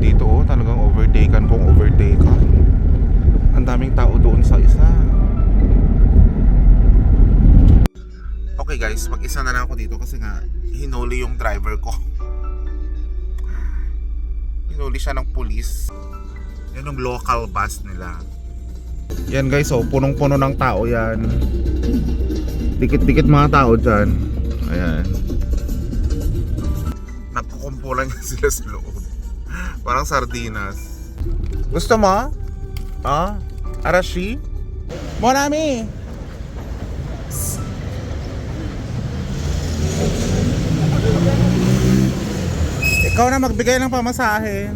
dito, oh. Talagang overtaken kung overtaken. Ang daming tao doon sa isa. Okay guys, mag-isa na lang ako dito kasi nga hinuli yung driver ko. Hinuli siya ng pulis. Yan yung local bus nila. Yan guys, oh, punong-puno ng tao yan. Dikit-dikit mga tao dyan. Ayan. Nagkukumpulan nga sila sa loob. Parang sardinas. Gusto mo? Ah? Arashi? Monami! Ikaw na magbigay ng pamasahe.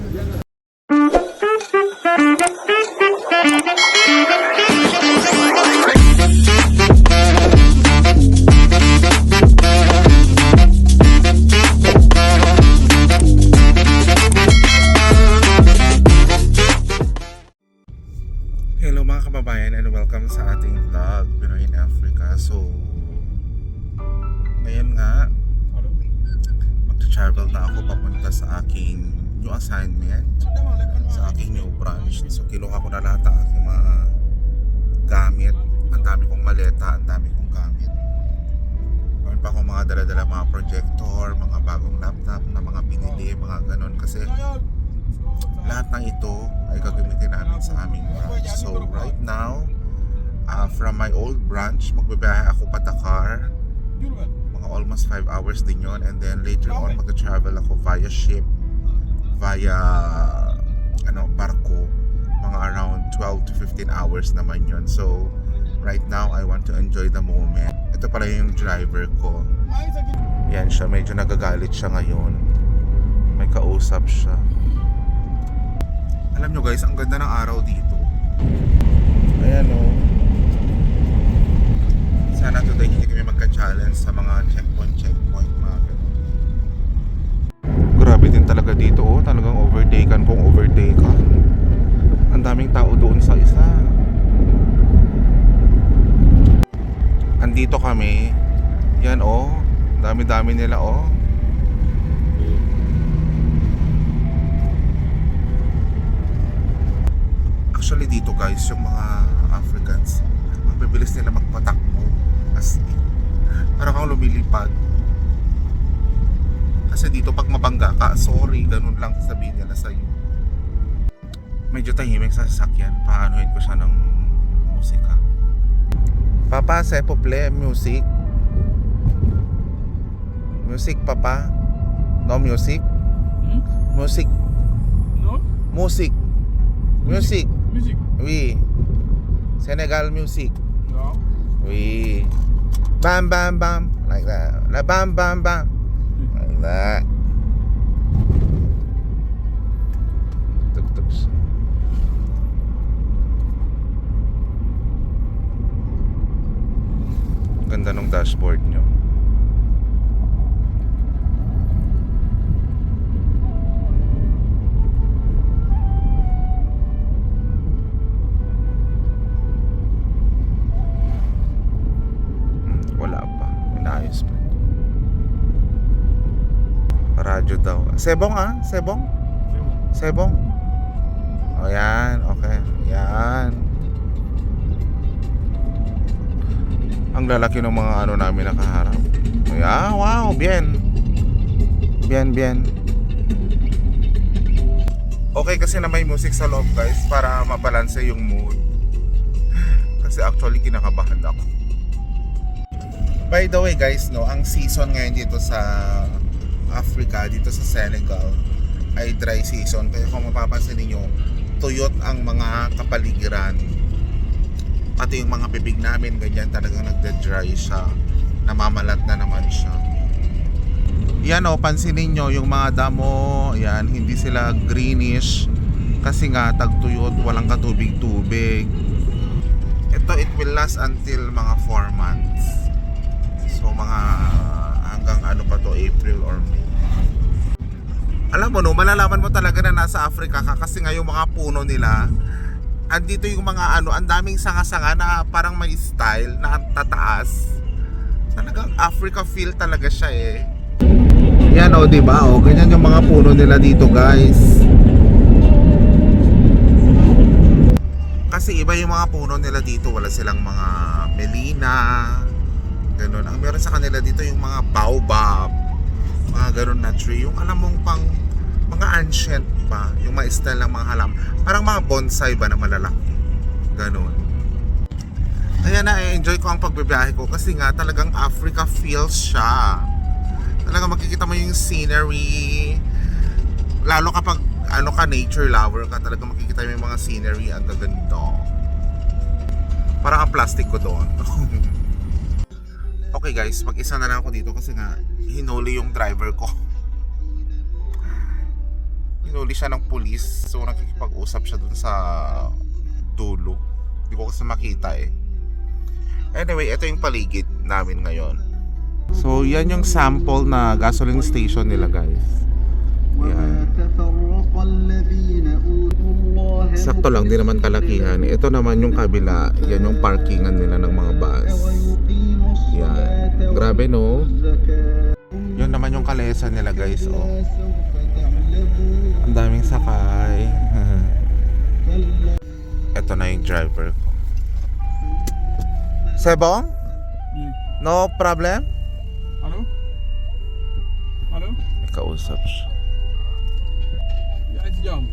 Hello mga kababayan and welcome sa ating vlog Pinoy in Africa. So ngayon nga mag-travel na ako papunta sa aking new assignment, sa aking new branch. So kinuha ko na lahat ng aking mga gamit. Ang dami kong maleta, ang dami kong gamit. Meron pa akong mga dala-dala, mga projector, mga bagong laptop na mga binili, mga ganon. Kasi lahat ng ito ay gagamitin namin sa aming branch. So right now, from my old branch, magbibiyahe ako pa Dakar. Mga almost 5 hours din yon. And then later on, mag-travel ako via ship, via barko. Mga around 12 to 15 hours naman yon. So right now, I want to enjoy the moment. Ito pala yung driver ko. Yan siya, medyo nagagalit siya ngayon. May kausap siya. Alam nyo guys, ang ganda ng araw dito. Ayan o. Sana today hindi kami magka-challenge sa mga checkpoint, mga gano'n. Grabe din talaga dito o. Talagang overtaken kung overtaken. Ang daming tao doon sa isa. Andito kami. Yan o. Dami-dami nila o. Actually dito guys, yung mga Africans, ang bibilis nila magpatakbo. As in, parang kang lumilipad. Kasi dito pag mabangga ka, sorry, ganun lang sabihin nila sa'yo. Medyo tahimik sa sasakyan. Paanohin ko siya ng musika. Papa, s'il vous plaît, music. Music, papa. No music? Music. No? Music. Music. Music? Oui. Senegal music. No. Oui. Bam bam bam. Like that. La bam bam bam. Like that. Tuk tuk. Ganda ng dashboard nyo. Wala pa. Inayos pa. Radyo daw. Sebong Sebong? Sebong? O yan. Okay. Yan. Ang lalaki ng mga ano namin nakaharap. Yeah, wow. Bien. Bien. Okay kasi na may music sa loob guys para mabalanse yung mood. Kasi actually kinakabahan ako. By the way guys, no, ang season ngayon dito sa Africa, dito sa Senegal ay dry season. Kaya kung mapapansin niyo, tuyot ang mga kapaligiran. Pati yung mga bibig namin, ganyan talagang nagda-dry siya. Namamalat na naman siya. Yan o, pansinin nyo yung mga damo, yan, hindi sila greenish kasi nga tagtuyot, walang katubig-tubig. Ito, it will last until mga 4 months. So mga hanggang ano pa to, April or May. Alam mo no, malalaman mo talaga na nasa Africa ka kasi nga yung mga puno nila, andito yung mga ano, ang daming sanga-sanga na parang may style na tataas. Talagang Africa feel talaga siya eh. Yan o, diba o, ganyan yung mga puno nila dito guys. Kasi iba yung mga puno nila dito. Wala silang mga melina, ganun. Ang meron sa kanila dito yung mga baobab, mga ganun na tree. Yung alam mong pang mga ancient pa, yung mga style ng mga halam. Parang mga bonsai ba na malalaki. Ganun. Kaya na-enjoy ko ang pagbibiyahe ko kasi nga talagang Africa feels siya. Talagang makikita mo yung scenery. Lalo kapag ano ka, nature lover ka, talagang makikita mo yung mga scenery. Ang gaganda. Parang ang plastic ko doon. Okay guys, mag-isa na lang ako dito kasi nga hinuli yung driver ko. Hinuli siya ng pulis. So nakikipag-usap siya dun sa dulo. Hindi ko kasi makita eh. Anyway, ito yung paligid namin ngayon. So yan yung sample na gasoline station nila guys. Yan. Sakto lang, di naman kalakihan. Ito naman yung kabila. Yan yung parkingan nila ng mga bus. Yan. Grabe no? Yun naman yung kalesa nila guys. Oh. Ang daming sakay. Ito na yung driver ko. Sebong? No problem? Hallo? Hallo? May kausap siya. Ja, it's jam.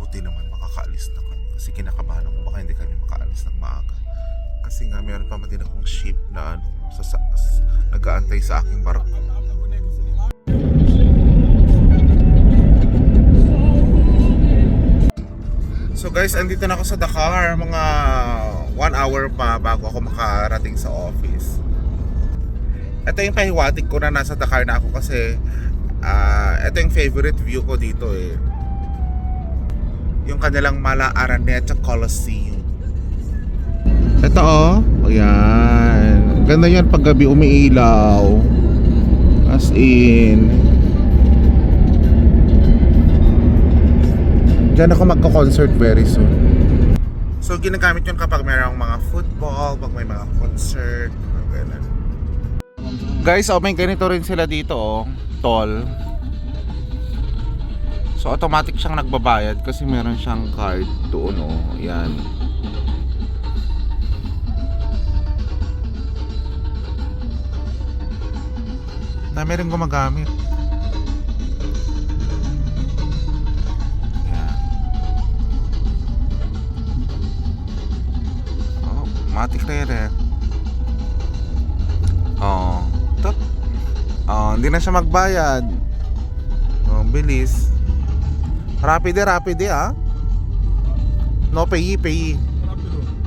Buti naman makakaalis na kami. Kasi kinakabahan ako baka hindi kami makaalis ng maaga. Kasi nga meron pa din akong ship na ano, nag-aantay sa aking barko. So guys, andito na ako sa Dakar. Mga 1 hour pa bago ako makarating sa office. Ito yung pahiwatig ko na nasa Dakar na ako kasi ito yung favorite view ko dito eh. Yung kanilang Mala Araneta Coliseum. Ito oh. Ayan. Ganda yan pag gabi umiilaw. As in. Diyan ako magko-concert very soon. So ginagamit yun kapag mayroong mga football, pag may mga concert, ganun. Guys, may ganito rin sila dito oh, toll. So automatic siyang nagbabayad kasi meron siyang card doon oh, yan. Dami rin gumagamit. Matik na oh, tot. Oh, hindi na siya magbayad. Oh, bilis. Rapide ah. No pay.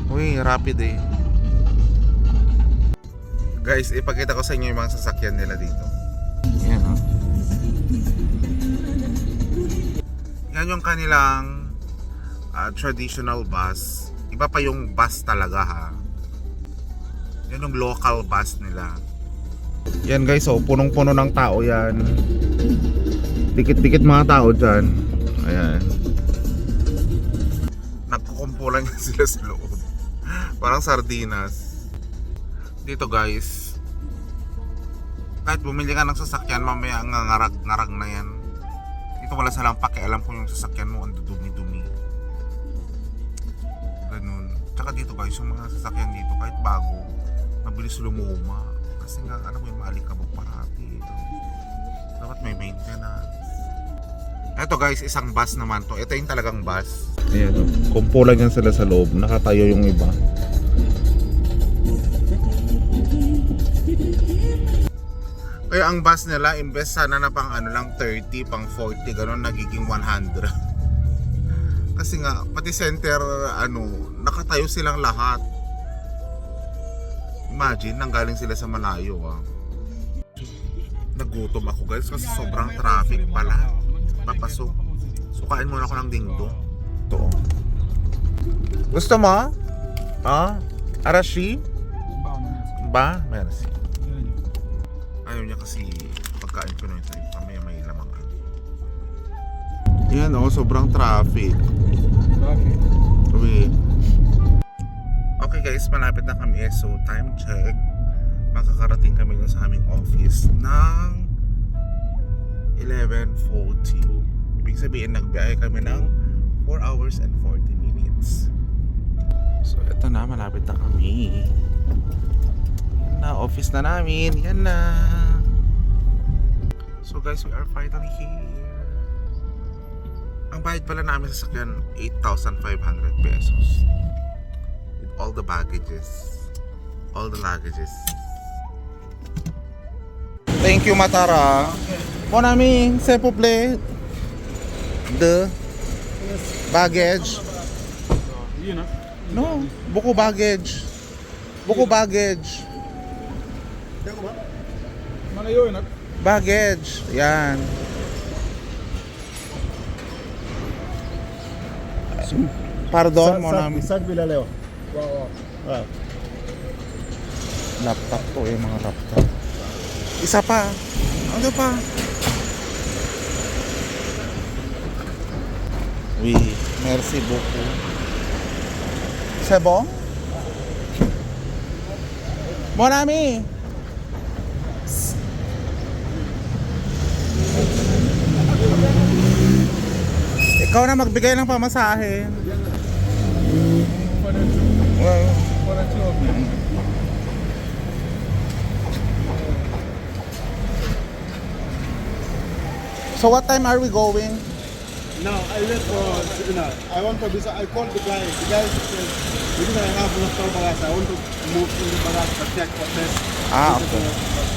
Uy, rapid eh. Guys, ipakita ko sa inyo yung mga sasakyan nila dito. Yan oh. Yan yung kanilang traditional bus. Iba pa yung bus talaga ha. Yan yung local bus nila. Yan guys, oh, punong-puno ng tao yan. Dikit-dikit mga tao dyan. Ayan. Nagkukumpulan yan sila sa loob. Parang sardinas. Dito guys, kahit bumili ka ng sasakyan, mamaya ang ngarag-ngarag na yan. Dito wala silang pakialam kung yung sasakyan mo ang dumi-dumi. Ganun. Tsaka dito guys, yung mga sasakyan dito kahit bago, mabilis lumuma. Kasi nga, alam mo yung maalikabok parati. Dapat may maintenance. Eto guys, isang bus naman to. Ito yung talagang bus. Ayan o. Kumpulan yan sila sa loob. Nakatayo yung iba. Kaya ang bus nila, imbes sana na pang ano lang 30, pang 40, gano'n, nagiging 100. Kasi nga, pati center, ano, nakatayo silang lahat. Imagine, nanggaling sila sa malayo ah. Nagutom ako guys kasi sobrang traffic pala. Papasok. Sukain muna ako ng dingdong. Ito. Gusto mo? Ah? Arashi? Ba? Merci. Ayaw niya kasi pagkain ko na ito. Kamaya may lamang. Yan oh, sobrang traffic. Uy. Okay guys, malapit na kami. So time check. Makakarating kami sa aming office ng 11:40. Ibig sabihin nagbiyahe kami ng 4 hours and 40 minutes. minutes. So, ito na. Malapit na kami. Yan na. Office na namin. Yan na. So, guys, we are finally here. Ang bayad pala namin sa sakyan, 8,500 pesos. With all the baggages. All the luggages. Thank you, Matara. Mon ami, s'il vous plaît. The baggage. You know. No, buku baggage. Buku baggage. Mana yun, nak? Baggage. Yan. Pardon, mon ami. Sag bila leo. Wow. Laptop to eh, mga laptop. Isa pa. Ano pa? Oui, merci beaucoup. C'est bon? Mon ami! Ikaw na magbigay ng pamasahe. For the two. Well, For the two of them. so what time are we going? Now I wait for signal. I want to do. I called the guy. The guy says, "Because I have enough bagage, I want to move in the bagage to check for this." Ah, okay.